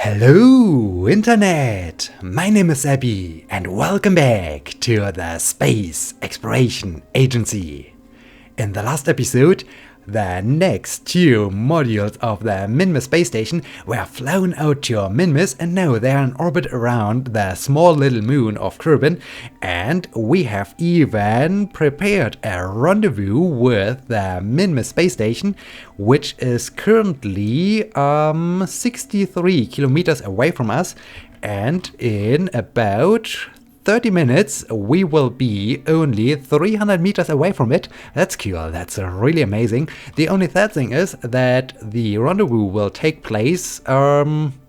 Hello, Internet! My name is Abby, and welcome back to the Space Exploration Agency. In the last episode, the next two modules of the Minmus Space Station were flown out to Minmus, and now they are in orbit around the small little moon of Kerbal, and we have even prepared a rendezvous with the Minmus Space Station, which is currently 63 kilometers away from us, and in about 30 minutes we will be only 300 meters away from it. That's cool, that's really amazing. The only sad thing is that the rendezvous will take place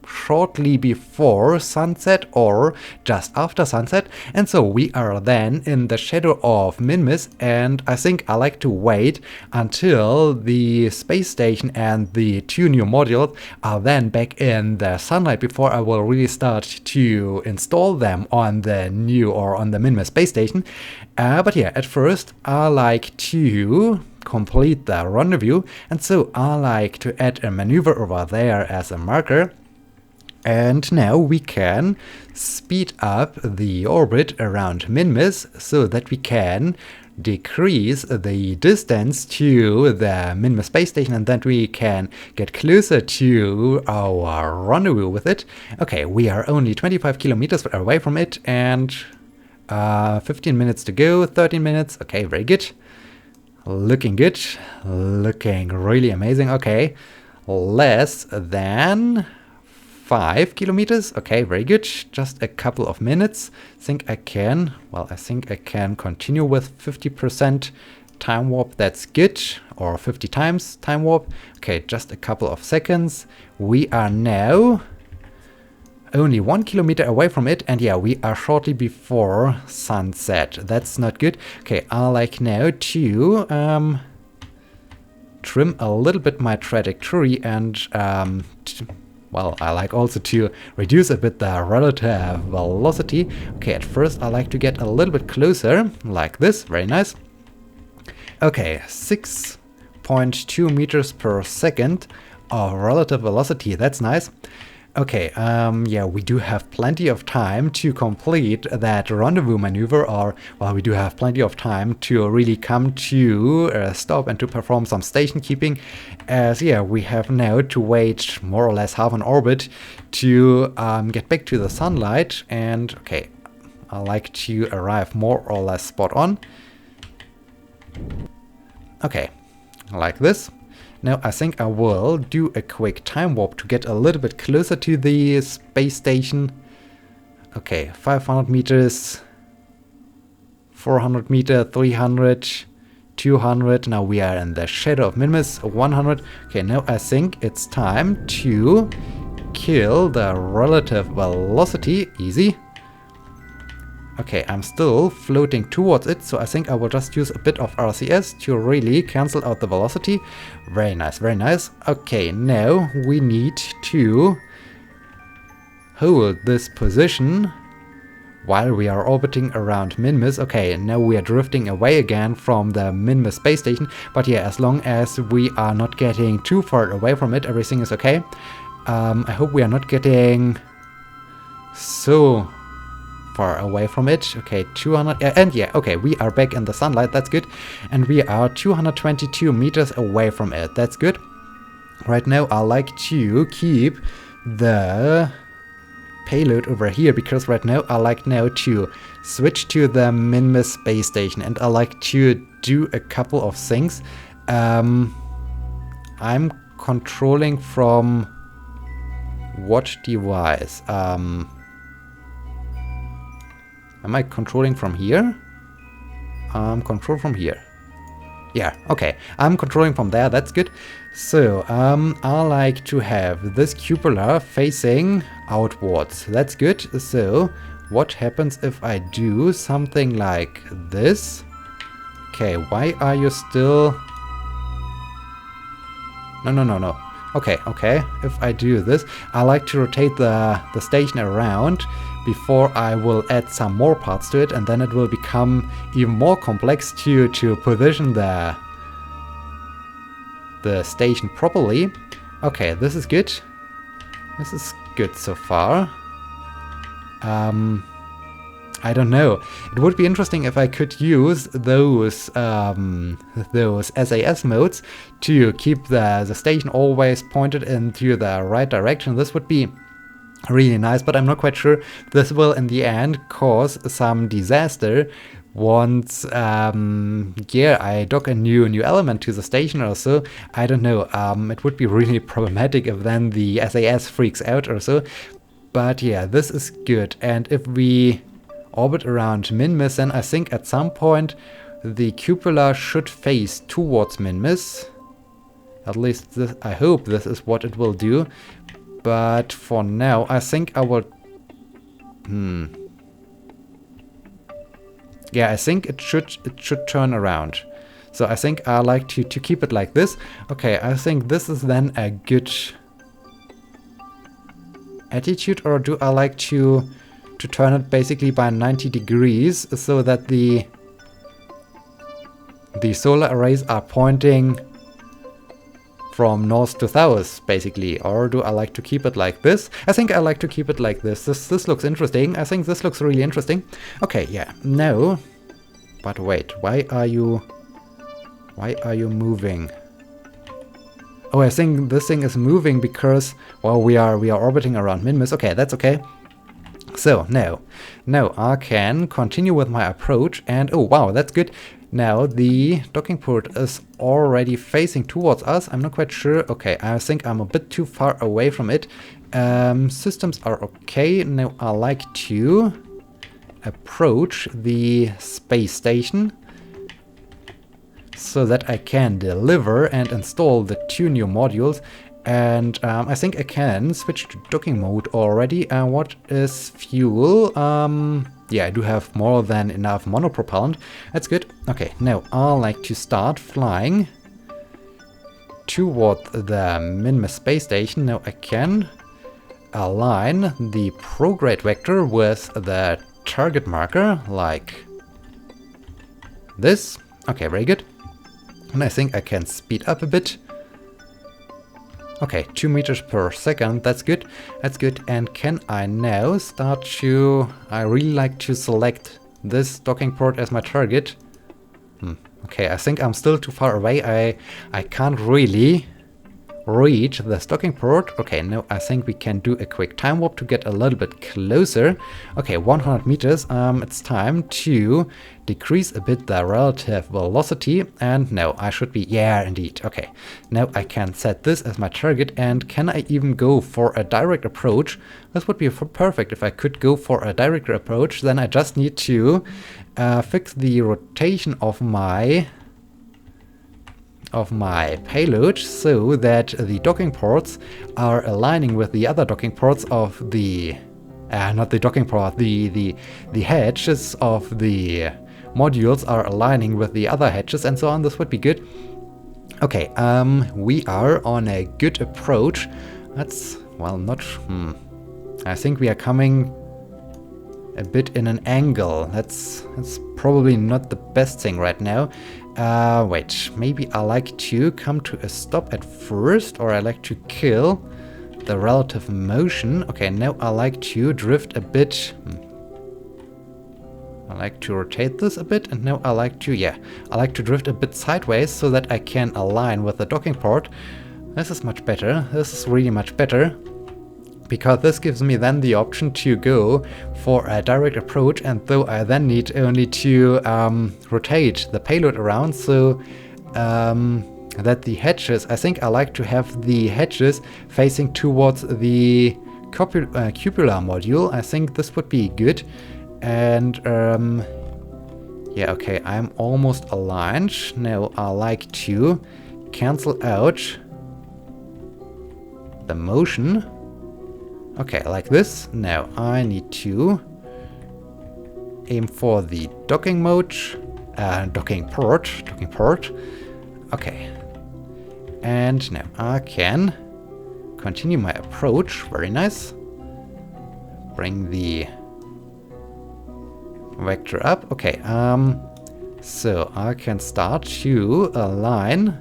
shortly before sunset or just after sunset, and so we are then in the shadow of Minmus, and I think I like to wait until the space station and the two new modules are then back in the sunlight before I will really start to install them on the new or on the Minmus Space Station. But yeah, at first I like to complete the rendezvous, and so I like to add a maneuver over there as a marker. And now we can speed up the orbit around Minmus so that we can decrease the distance to the Minmus Space Station, and then we can get closer to our rendezvous with it. Okay, we are only 25 kilometers away from it, and 15 minutes to go, 13 minutes. Okay, very good. Looking good. Looking really amazing. Okay, less than 5 kilometers. Okay, very good. Just a couple of minutes. I think I can continue with 50% time warp. That's good. Or 50 times time warp. Okay, just a couple of seconds. We are now only 1 kilometer away from it, and yeah, we are shortly before sunset. That's not good. Okay, I like now to trim a little bit my trajectory, and well, I like also to reduce a bit the relative velocity. Okay, at first I like to get a little bit closer, like this. Very nice. Okay, 6.2 meters per second of relative velocity. That's nice. Okay, yeah, we do have plenty of time to complete that rendezvous maneuver, or, well, we do have plenty of time to really come to a stop and to perform some station keeping, as, yeah, we have now to wait more or less half an orbit to get back to the sunlight, and, okay, I like to arrive more or less spot on. Okay, like this. Now I think I will do a quick time warp to get a little bit closer to the space station. Okay, 500 meters, 400 meter, 300, 200. Now we are in the shadow of Minmus, 100. Okay, now I think it's time to kill the relative velocity. Easy. Okay, I'm still floating towards it, so I think I will just use a bit of RCS to really cancel out the velocity. Very nice, very nice. Okay, now we need to hold this position while we are orbiting around Minmus. Okay, now we are drifting away again from the Minmus Space Station, but yeah, as long as we are not getting too far away from it, everything is okay. I hope we are not getting so far away from it. Okay, 200, and yeah, okay, we are back in the sunlight. That's good, and we are 222 meters away from it. That's good. Right now I like to keep the payload over here, because right now I like now to switch to the Minmus Space Station, and I like to do a couple of things. I'm controlling from what device? Am I controlling from here? Control from here. Yeah, okay. I'm controlling from there, that's good. So, I like to have this cupola facing outwards. That's good. So, what happens if I do something like this? Okay, why are you still... No. Okay. If I do this, I like to rotate the station around before I will add some more parts to it, and then it will become even more complex to position the station properly. Okay, this is good. This is good so far. I don't know. It would be interesting if I could use those SAS modes to keep the station always pointed into the right direction. This would be really nice, but I'm not quite sure this will in the end cause some disaster once I dock a new element to the station or so. I don't know. It would be really problematic if then the SAS freaks out or so. But yeah, this is good. And if we orbit around Minmus, then I think at some point the cupola should face towards Minmus. At least this, I hope this is what it will do. But for now, I think I will... Yeah, I think it should turn around. So I think I like to keep it like this. Okay, I think this is then a good attitude, or do I like to turn it basically by 90 degrees so that the solar arrays are pointing from north to south, basically? Or do I like to keep it like this? I think I like to keep it like this. This looks interesting. I think this looks really interesting. Okay, yeah. No. But wait, why are you moving? Oh, I think this thing is moving because, well, we are orbiting around Minmus. Okay, that's okay. So now I can continue with my approach, and oh wow, that's good. Now the docking port is already facing towards us. I'm not quite sure. Okay, I think I'm a bit too far away from it. Systems are okay. Now I like to approach the space station so that I can deliver and install the 2 new modules. And I think I can switch to docking mode already. What is fuel? Yeah, I do have more than enough monopropellant. That's good. Okay, now I like to start flying toward the Minmus Space Station. Now I can align the prograde vector with the target marker like this. Okay, very good. And I think I can speed up a bit. Okay, 2 meters per second, that's good, that's good. And can I now start to... I really like to select this docking port as my target. Okay, I think I'm still too far away. I can't really reach the docking port. Okay, now I think we can do a quick time warp to get a little bit closer. Okay, 100 meters. It's time to decrease a bit the relative velocity. And no, I should be... Yeah, indeed. Okay, now I can set this as my target. And can I even go for a direct approach? This would be perfect if I could go for a direct approach. Then I just need to fix the rotation of my payload so that the docking ports are aligning with the other docking ports of the not the docking port, the hatches of the modules are aligning with the other hatches and so on. This would be good. Okay, we are on a good approach. That's, well, not... I think we are coming a bit in an angle. That's probably not the best thing right now. Wait, maybe I like to come to a stop at first, or I like to kill the relative motion. Okay, now I like to drift a bit. I like to rotate this a bit, and now I like to, yeah, I like to drift a bit sideways so that I can align with the docking port. This is much better. This is really much better, because this gives me then the option to go for a direct approach, and though I then need only to rotate the payload around so that the hatches, I think I like to have the hatches facing towards the cupola module. I think this would be good. And yeah, okay, I'm almost aligned. Now I like to cancel out the motion. Okay, like this. Now I need to aim for the docking mode, docking port. Okay, and now I can continue my approach. Very nice. Bring the vector up. Okay, so I can start to align.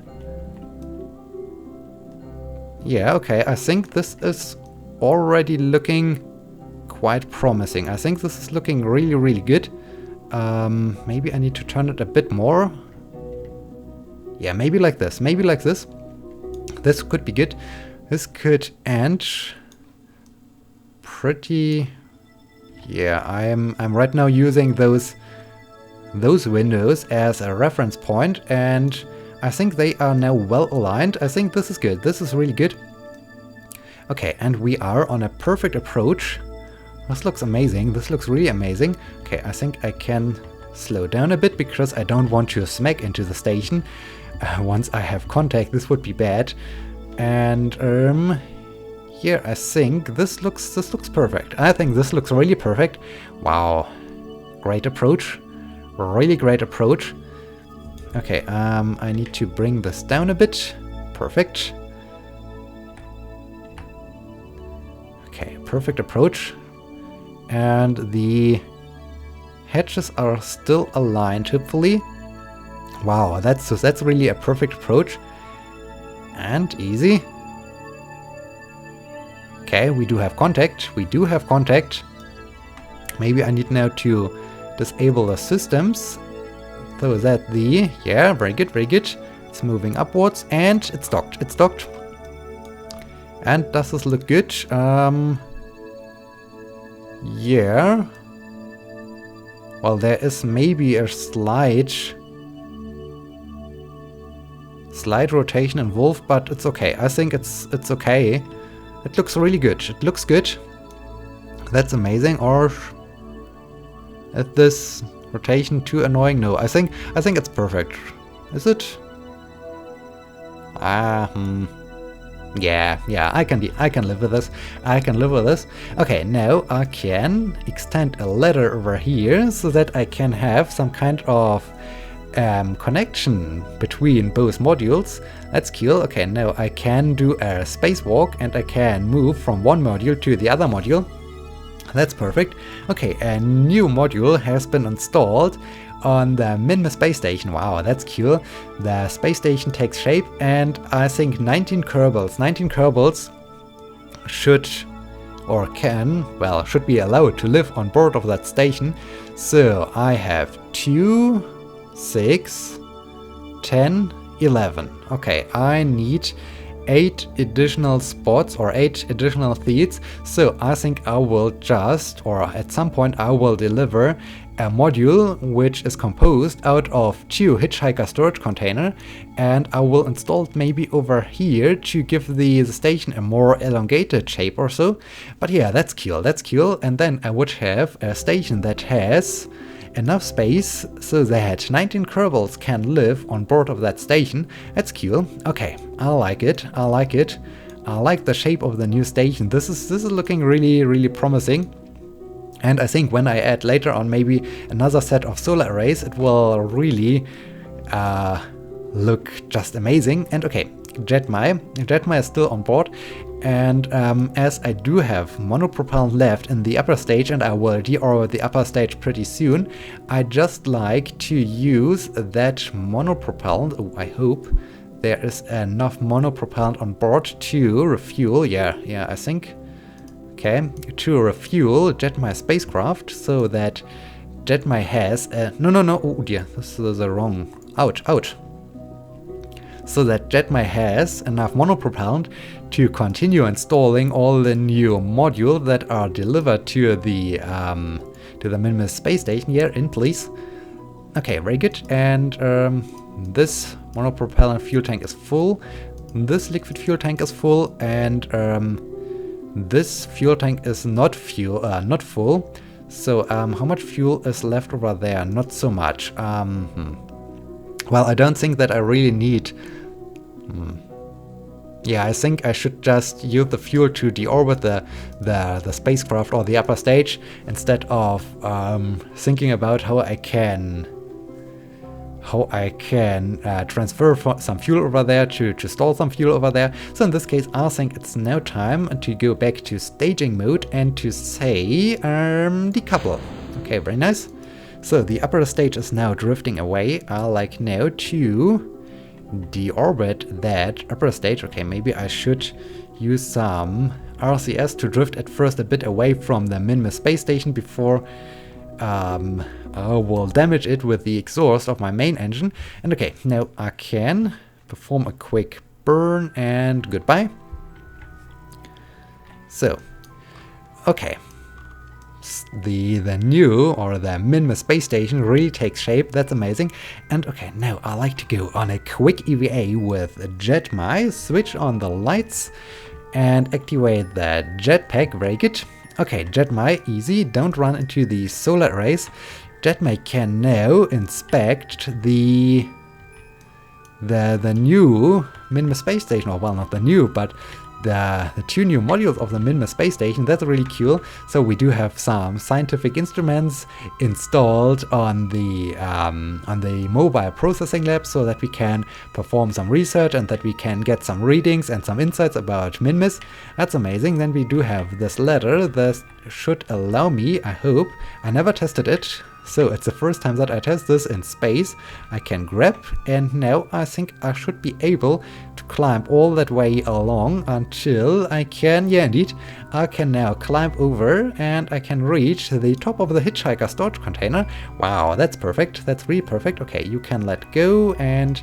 Yeah, okay, I think this is already looking quite promising. I think this is looking really, really good. Maybe I need to turn it a bit more. Yeah, maybe like this. Maybe like this. This could be good. This could end pretty... Yeah, I'm right now using those windows as a reference point, and I think they are now well aligned. I think this is good. This is really good. Okay, and we are on a perfect approach. This looks amazing. This looks really amazing. Okay, I think I can slow down a bit because I don't want to smack into the station. Once I have contact, this would be bad. And here I think this looks perfect. I think this looks really perfect. Wow, great approach. Really great approach. Okay, I need to bring this down a bit. Perfect. Okay, perfect approach. And the hatches are still aligned, hopefully. Wow, that's really a perfect approach. And easy. Okay, we do have contact. We do have contact. Maybe I need now to disable the systems. So that the... Yeah, very good, very good. It's moving upwards and it's docked. It's docked. And does this look good? Yeah. Well, there is maybe a slight rotation involved, but it's okay. I think it's okay. It looks really good. It looks good. That's amazing. Or is this rotation too annoying? No, I think it's perfect. Is it? Yeah, I can live with this. I can live with this. Okay, now I can extend a ladder over here so that I can have some kind of connection between both modules. That's cool. Okay, now I can do a spacewalk and I can move from one module to the other module. That's perfect. Okay, a new module has been installed on the Minmus Space Station. Wow, that's cool. The space station takes shape, and I think 19 Kerbals should or can, well, should be allowed to live on board of that station. So I have 2, 6, 10, 11. Okay, I need 8 additional spots or 8 additional seats. So I think I will just, or at some point I will deliver a module which is composed out of 2 hitchhiker storage container, and I will install it maybe over here to give the station a more elongated shape or so. But yeah, that's cool, that's cool. And then I would have a station that has enough space so that 19 Kerbals can live on board of that station. That's cool. Okay, I like it. I like it. I like the shape of the new station. This is looking really, really promising. And I think when I add later on maybe another set of solar arrays, it will really look just amazing. And okay, Jedmy is still on board. And as I do have monopropellant left in the upper stage, and I will deorbit the upper stage pretty soon, I just like to use that monopropellant. Oh, I hope there is enough monopropellant on board to refuel. Yeah, I think. Okay, to refuel Jedmy spacecraft so that Jedmy has no, oh dear, this is the wrong, ouch. So that Jedmy has enough monopropellant to continue installing all the new modules that are delivered to the Minmus Space Station. Here, in please. Okay, very good. And this monopropellant fuel tank is full. This liquid fuel tank is full, and this fuel tank is not full. So how much fuel is left over there? Not so much. Well, I don't think that I really need. Yeah, I think I should just use the fuel to deorbit the spacecraft or the upper stage instead of thinking about how I can transfer some fuel over there to store some fuel over there. So in this case, I think it's now time to go back to staging mode and to say decouple. Okay, very nice. So the upper stage is now drifting away. I like now to deorbit that upper stage. Okay, maybe I should use some RCS to drift at first a bit away from the Minmus Space Station before I will damage it with the exhaust of my main engine. And okay, now I can perform a quick burn and goodbye. So, okay. The new, or the Minmus Space Station really takes shape. That's amazing. And okay, now I like to go on a quick EVA with Jedmy, switch on the lights and activate the jetpack. Very good. Okay, Jedmy, easy, don't run into the solar arrays. Jedmy can now inspect the new Minmus Space Station, or well, not the new, but the two new modules of the Minmus Space Station. That's really cool. So we do have some scientific instruments installed on the mobile processing lab, so that we can perform some research and that we can get some readings and some insights about Minmus. That's amazing. Then we do have this ladder that should allow me, I hope, I never tested it, so it's the first time that I test this in space. I can grab, and now I think I should be able to climb all that way along until I can, yeah indeed, I can now climb over and I can reach the top of the hitchhiker storage container. Wow, that's perfect, that's really perfect. Okay, you can let go, and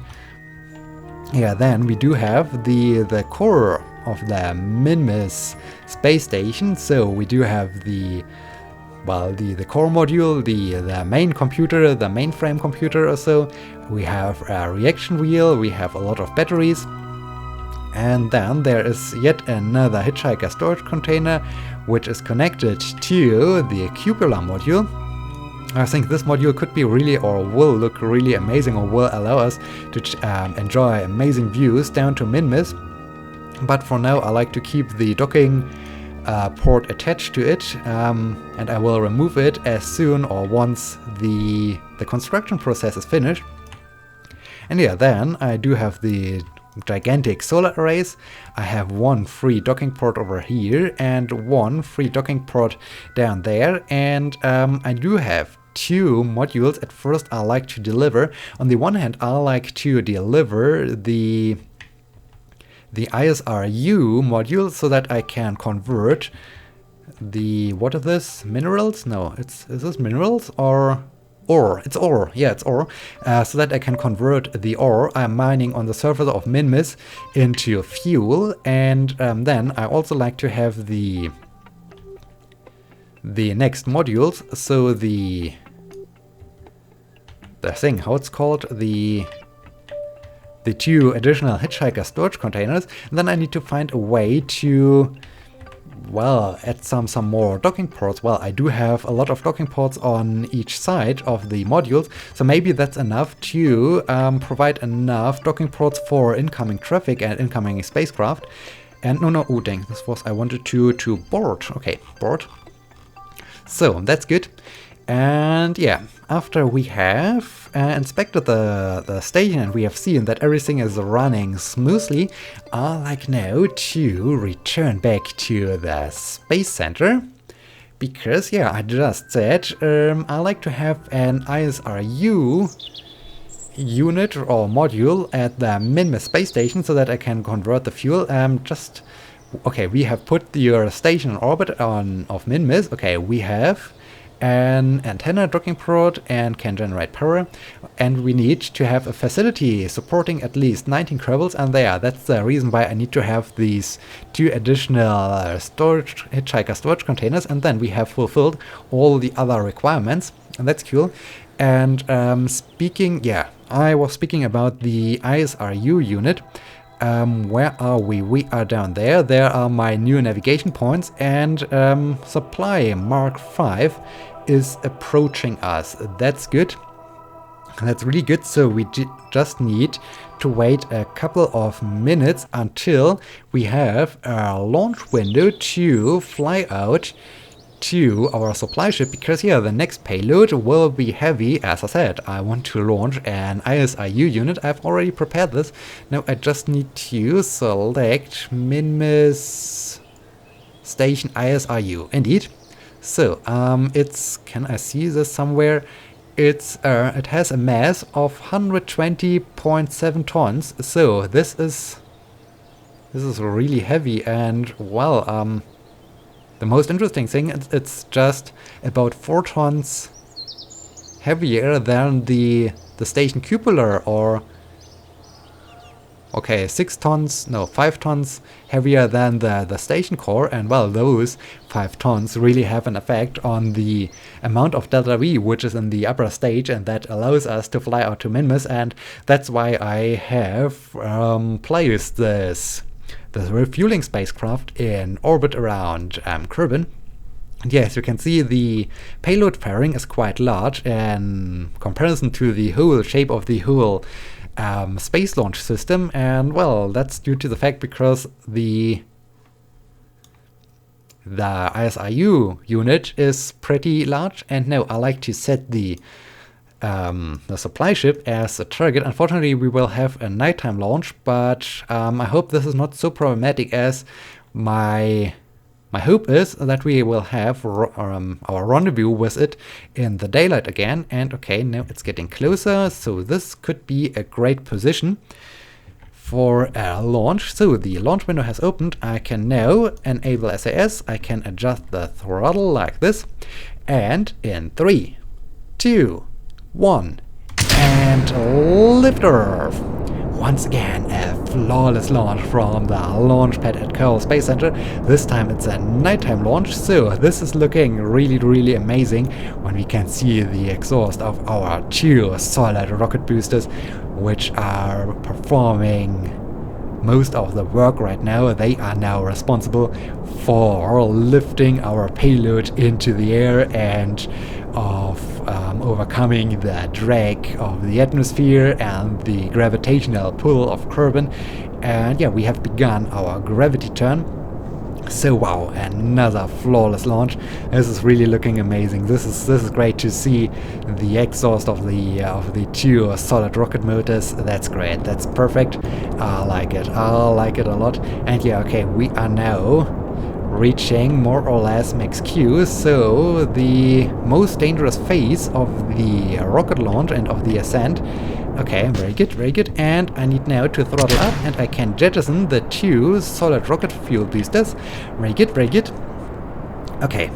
yeah, then we do have the core of the Minmus Space Station. So we do have the core module, the main computer, the mainframe computer or so. We have a reaction wheel, we have a lot of batteries, and then there is yet another hitchhiker storage container which is connected to the cupola module. I think this module could be really, or will look really amazing, or will allow us to enjoy amazing views down to Minmus. But for now I like to keep the docking port attached to it, and I will remove it as soon or once the construction process is finished. And yeah, then I do have the gigantic solar arrays. I have one free docking port over here and one free docking port down there, and I do have two modules. At first I like to deliver, on the one hand I like to deliver the ISRU module so that I can convert the, what is this, minerals? No, is this minerals or ore? It's ore, yeah, it's ore. So that I can convert the ore I'm mining on the surface of Minmus into fuel. And then I also like to have the next modules, so the thing, how it's called, the two additional hitchhiker storage containers. And then I need to find a way to, well, add some more docking ports. Well, I do have a lot of docking ports on each side of the modules, so maybe that's enough to provide enough docking ports for incoming traffic and incoming spacecraft. And no, oh dang, this was, I wanted to board. Okay, board. So that's good. And yeah, after we have inspected the station and we have seen that everything is running smoothly, I like now to return back to the Space Center. Because yeah, I just said I like to have an ISRU unit or module at the Minmus Space Station so that I can convert the fuel. Okay, we have put your station in orbit of Minmus. Okay, we have an antenna docking port and can generate power, and we need to have a facility supporting at least 19 Kerbals, and that's the reason why I need to have these two additional hitchhiker storage containers, and then we have fulfilled all the other requirements, and that's cool. And I was speaking about the ISRU unit. Where are we? We are down there. There are my new navigation points, and supply Mark 5 is approaching us. That's good. That's really good. So we just need to wait a couple of minutes until we have a launch window to fly out to our supply ship, because yeah, the next payload will be heavy. As I said, I want to launch an ISRU unit. I've already prepared this. Now I just need to select Minmus Station ISRU. Indeed. So can I see this somewhere? It has a mass of 120.7 tons. So this is This is really heavy, and well, the most interesting thing, it's just about 4 tons heavier than the station cupola, or okay, 6 tons, no, 5 tons heavier than the station core, and well, those 5 tons really have an effect on the amount of delta V which is in the upper stage, and that allows us to fly out to Minmus, and that's why I have placed this refueling spacecraft in orbit around Kerbal. And yes, you can see the payload fairing is quite large in comparison to the whole shape of the whole space launch system, and well, that's due to the fact because the ISRU unit is pretty large. And now I like to set the supply ship as a target. Unfortunately, we will have a nighttime launch, but I hope this is not so problematic, as my hope is that we will have our rendezvous with it in the daylight again. And okay, now it's getting closer, so this could be a great position for a launch. So the launch window has opened. I can now enable SAS. I can adjust the throttle like this, and in 3, 2, 1, and liftoff. Once again, a flawless launch from the launch pad at Kerbal Space Center. This time it's a nighttime launch, so this is looking really amazing when we can see the exhaust of our 2 solid rocket boosters, which are performing most of the work right now. They are now responsible for lifting our payload into the air and of overcoming the drag of the atmosphere and the gravitational pull of Kerbal. And yeah, we have begun our gravity turn. So wow, another flawless launch. This is really looking amazing. This is great to see the exhaust of the 2 solid rocket motors. That's great. That's perfect. I like it. I like it a lot. And yeah, okay, we are now reaching more or less max Q, so the most dangerous phase of the rocket launch and of the ascent. Okay, very good. And I need now to throttle up, and I can jettison the 2 solid rocket fuel boosters. Very good. Okay,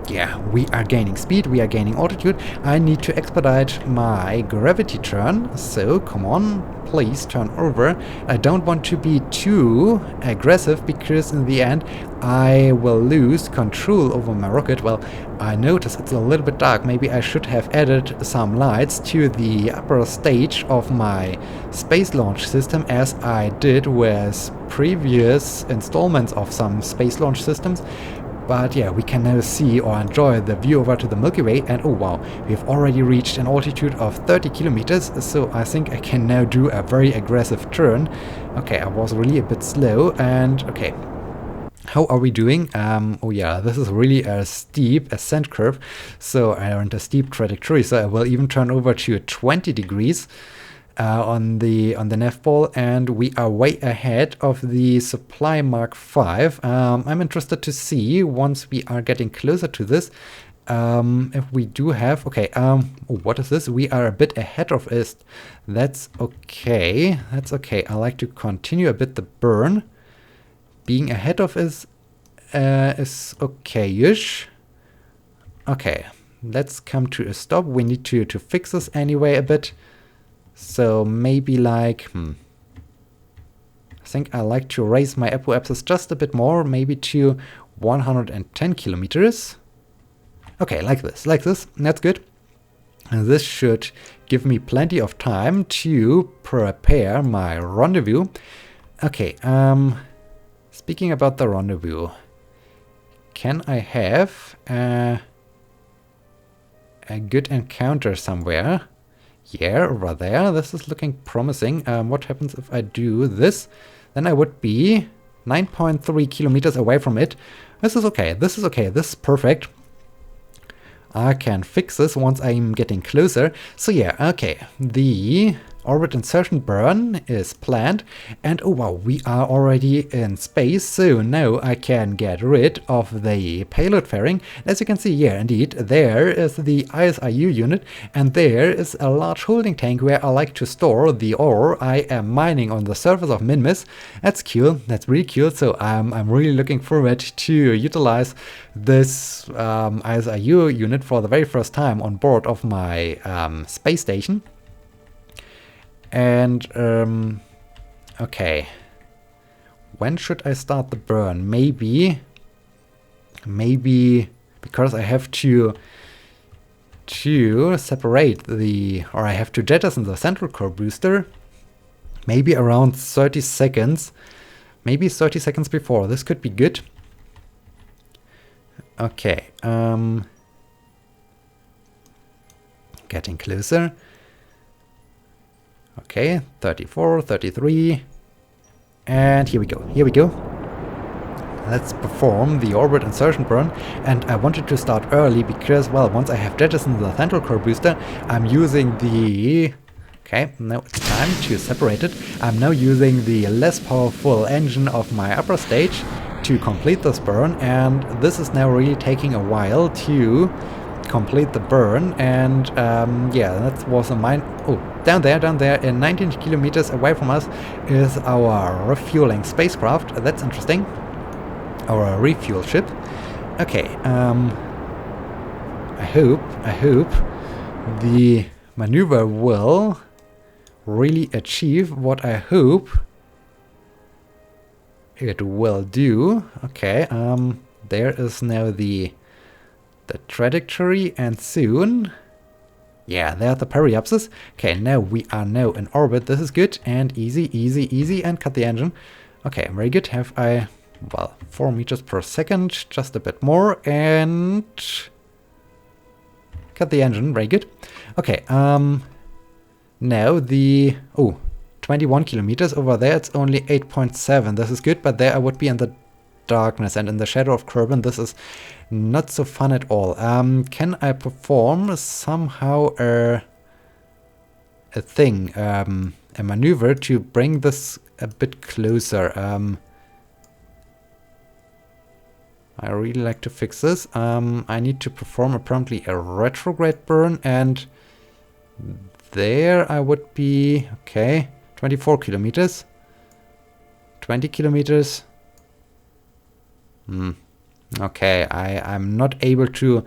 yeah, we are gaining speed, we are gaining altitude. I need to expedite my gravity turn, so come on, please turn over. I don't want to be too aggressive, because in the end I will lose control over my rocket. Well, I notice it's a little bit dark. Maybe I should have added some lights to the upper stage of my space launch system, as I did with previous installments of some space launch systems. But yeah, we can now see or enjoy the view over to the Milky Way, and oh wow, we've already reached an altitude of 30 kilometers, so I think I can now do a very aggressive turn. Okay, I was really a bit slow, and okay. How are we doing? Oh yeah, this is really a steep ascent curve, so I earned a steep trajectory, so I will even turn over to 20 degrees. On the nav ball, and we are way ahead of the supply Mark 5. I'm interested to see, once we are getting closer to this, if we do have, okay, what is this? We are a bit ahead of it. That's okay. I like to continue a bit the burn. Being ahead of is okay-ish. Okay, let's come to a stop. We need to fix this anyway a bit. So maybe like, I think I like to raise my apoapsis just a bit more, maybe to 110 kilometers. Okay, like this, that's good. And this should give me plenty of time to prepare my rendezvous. Okay, speaking about the rendezvous, can I have a good encounter somewhere? Yeah, over there. This is looking promising. What happens if I do this? Then I would be 9.3 kilometers away from it. This is okay. This is perfect. I can fix this once I'm getting closer. So yeah, okay. The orbit insertion burn is planned, and oh wow, we are already in space, so now I can get rid of the payload fairing. As you can see, yeah, indeed, there is the ISIU unit, and there is a large holding tank where I like to store the ore I am mining on the surface of Minmus. That's cool, that's really cool, so I'm really looking forward to utilize this ISIU unit for the very first time on board of my space station. And okay, when should I start the burn? Maybe because I have to separate or I have to jettison the central core booster, maybe around 30 seconds, maybe 30 seconds before. This could be good. Okay, getting closer. Okay, 34, 33, and here we go. Let's perform the orbit insertion burn, and I wanted to start early because, well, once I have jettisoned the central core booster, I'm using the... Okay, now it's time to separate it. I'm now using the less powerful engine of my upper stage to complete this burn, and this is now really taking a while to complete the burn. And yeah, that was a mine. Oh, down there, in 19 kilometers away from us is our refueling spacecraft. That's interesting. Our refuel ship. Okay, I hope the maneuver will really achieve what I hope it will do. Okay, there is now the trajectory, and soon, yeah, there are the periapses. Okay, now we are now in orbit. This is good, and easy, and cut the engine. Okay, very good. Have I, well, 4 meters per second, just a bit more, and cut the engine. Very good. Okay, now the, 21 kilometers over there, it's only 8.7. This is good, but there I would be in the darkness and in the shadow of Kerbal. This is not so fun at all. Can I perform somehow a thing, a maneuver to bring this a bit closer? I really like to fix this. I need to perform apparently a retrograde burn, and there I would be, okay, 24 kilometers, 20 kilometers. Okay, I'm not able to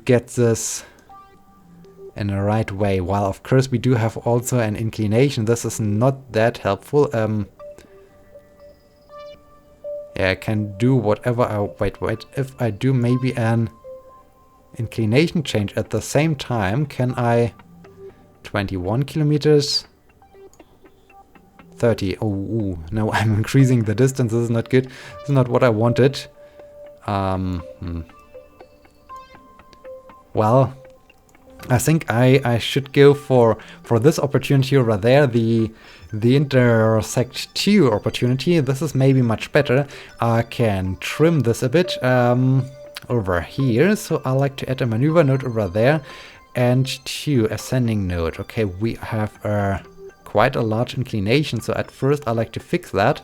get this in the right way. While of course we do have also an inclination. This is not that helpful. Yeah, I can do whatever I... Wait. If I do maybe an inclination change at the same time, can I... 21 kilometers... 30. Oh, no, I'm increasing the distance. This is not good. This is not what I wanted. Well, I think I should go for this opportunity over there, the intersect 2 opportunity. This is maybe much better. I can trim this a bit over here. So I like to add a maneuver node over there and 2 ascending node. Okay, we have quite a large inclination, so at first I like to fix that.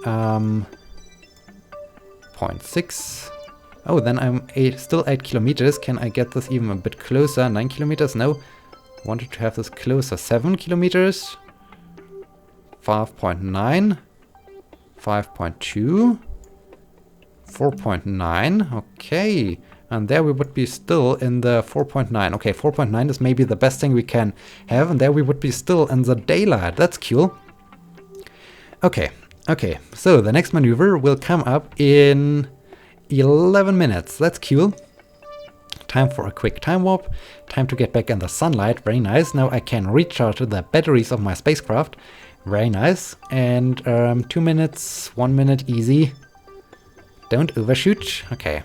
0.6. Oh, then I'm still 8 kilometers. Can I get this even a bit closer? 9 kilometers? No. Wanted to have this closer. 7 kilometers. 5.9. 5.2. 4.9. Okay. And there we would be still in the 4.9. Okay, 4.9 is maybe the best thing we can have. And there we would be still in the daylight. That's cool. Okay. Okay, so the next maneuver will come up in 11 minutes. That's cool. Time for a quick time warp. Time to get back in the sunlight. Very nice. Now I can recharge the batteries of my spacecraft. Very nice. And 2 minutes, 1 minute, easy. Don't overshoot. Okay.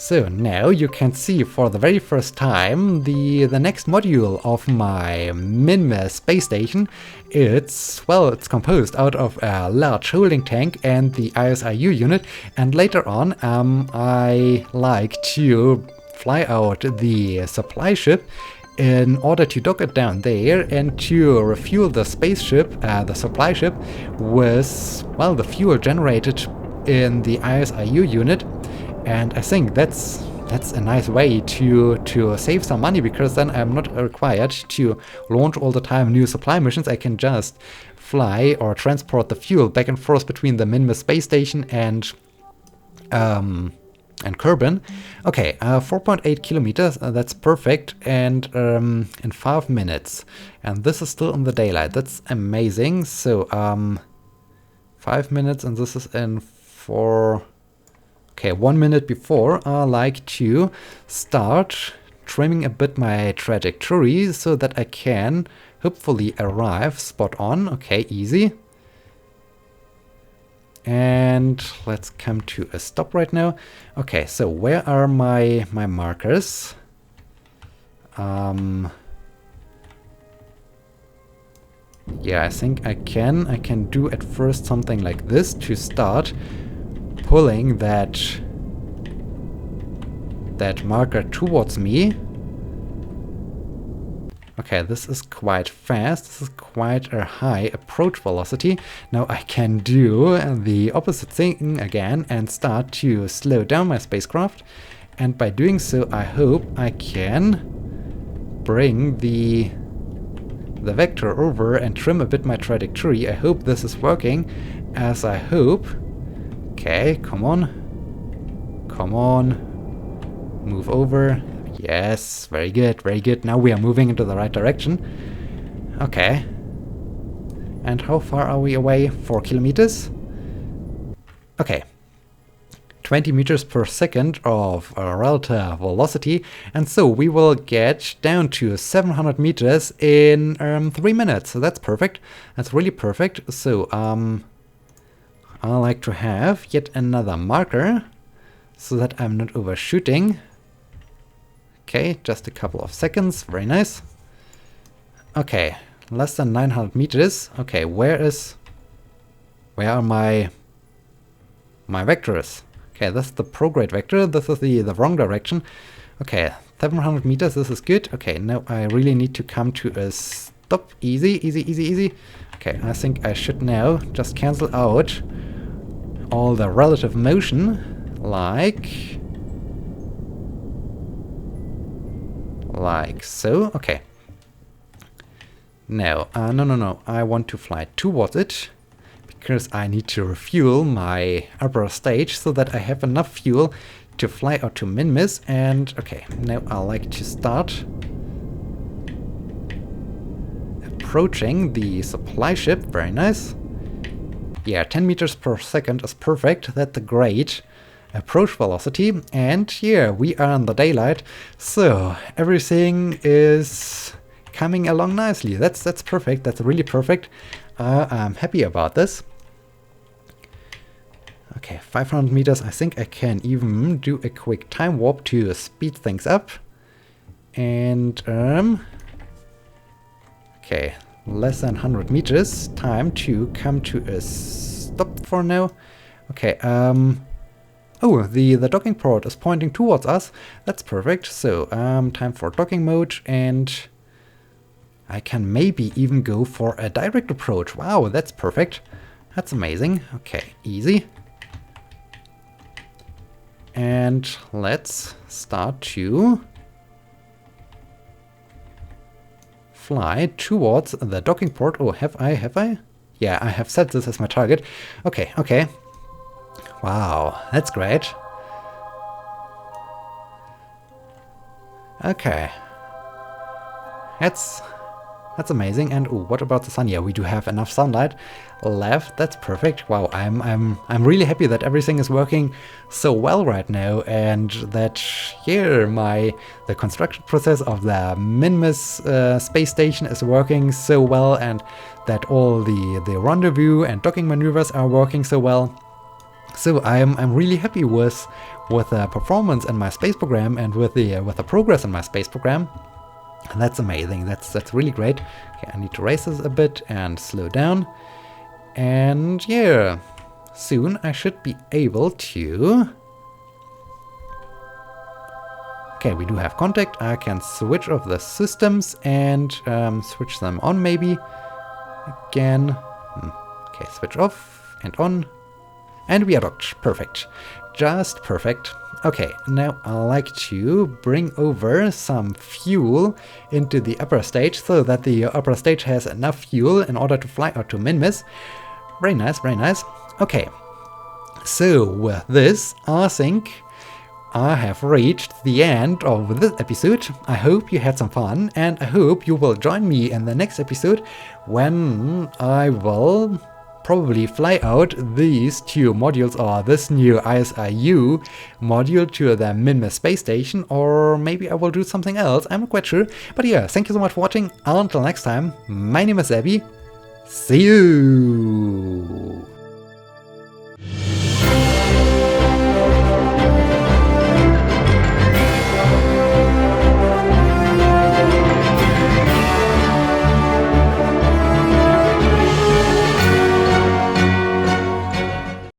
So now you can see for the very first time the next module of my Minmus Space Station. It's composed out of a large holding tank and the ISIU unit, and later on I like to fly out the supply ship in order to dock it down there and to refuel the spaceship, the supply ship, with, well, the fuel generated in the ISIU unit. And I think that's a nice way to save some money, because then I'm not required to launch all the time new supply missions. I can just fly or transport the fuel back and forth between the Minmus Space Station and Kerbal. Okay, 4.8 kilometers, that's perfect, and in 5 minutes. And this is still in the daylight, that's amazing. So, 5 minutes, and this is in 4... Okay, 1 minute before, I like to start trimming a bit my trajectory so that I can hopefully arrive spot on. Okay, easy. And let's come to a stop right now. Okay, so where are my markers? Yeah, I think I can do at first something like this to start pulling that marker towards me. Okay, this is quite fast. This is quite a high approach velocity. Now I can do the opposite thing again and start to slow down my spacecraft. And by doing so, I hope I can bring the vector over and trim a bit my trajectory. I hope this is working as I hope. Okay, come on. Come on. Move over. Yes, very good, very good. Now we are moving into the right direction. Okay. And how far are we away? 4 kilometers? Okay. 20 meters per second of relative velocity. And so we will get down to 700 meters in 3 minutes. So that's perfect. That's really perfect. So, I like to have yet another marker so that I'm not overshooting. Okay, just a couple of seconds. Very nice. Okay, less than 900 meters. Okay, where are my vectors? Okay, that's the prograde vector. This is the wrong direction. Okay, 700 meters. This is good. Okay, now I really need to come to a stop. Easy, easy, easy, easy. Okay, I think I should now just cancel out all the relative motion, like so. Okay. Now, no, I want to fly towards it, because I need to refuel my upper stage so that I have enough fuel to fly out to Minmus. And okay, now I like to start approaching the supply ship. Very nice. Yeah, 10 meters per second is perfect. That's a great approach velocity. And yeah, we are in the daylight, so everything is coming along nicely. That's perfect. That's really perfect. I'm happy about this. Okay, 500 meters. I think I can even do a quick time warp to speed things up. And okay, less than 100 meters. Time to come to a stop for now. Okay, oh, the docking port is pointing towards us. That's perfect. So, time for docking mode, and I can maybe even go for a direct approach. Wow, that's perfect. That's amazing. Okay, easy. And let's start to fly towards the docking port. Oh, have I? Yeah, I have set this as my target. Okay, okay. Wow, that's great. Okay. That's amazing. And oh, what about the sun? Yeah, we do have enough sunlight left. That's perfect. Wow, I'm really happy that everything is working so well right now, and that here the construction process of the Minmus Space Station is working so well, and that all the rendezvous and docking maneuvers are working so well. So I'm really happy with the performance in my space program and with the progress in my space program. And that's amazing. That's really great. Okay, I need to raise this a bit and slow down. And yeah, soon I should be able to Okay, we do have contact. I can switch off the systems and switch them on maybe. Again. Okay, switch off and on. And we are docked. Perfect. Just perfect. Okay, now I'd like to bring over some fuel into the upper stage so that the upper stage has enough fuel in order to fly out to Minmus. Very nice, very nice. Okay, so with this, I think I have reached the end of this episode. I hope you had some fun, and I hope you will join me in the next episode when I will probably fly out these two modules, or this new ISIU module, to the Minmus Space Station, or maybe I will do something else. I'm not quite sure. But yeah, thank you so much for watching. Until next time, my name is Abby. See you!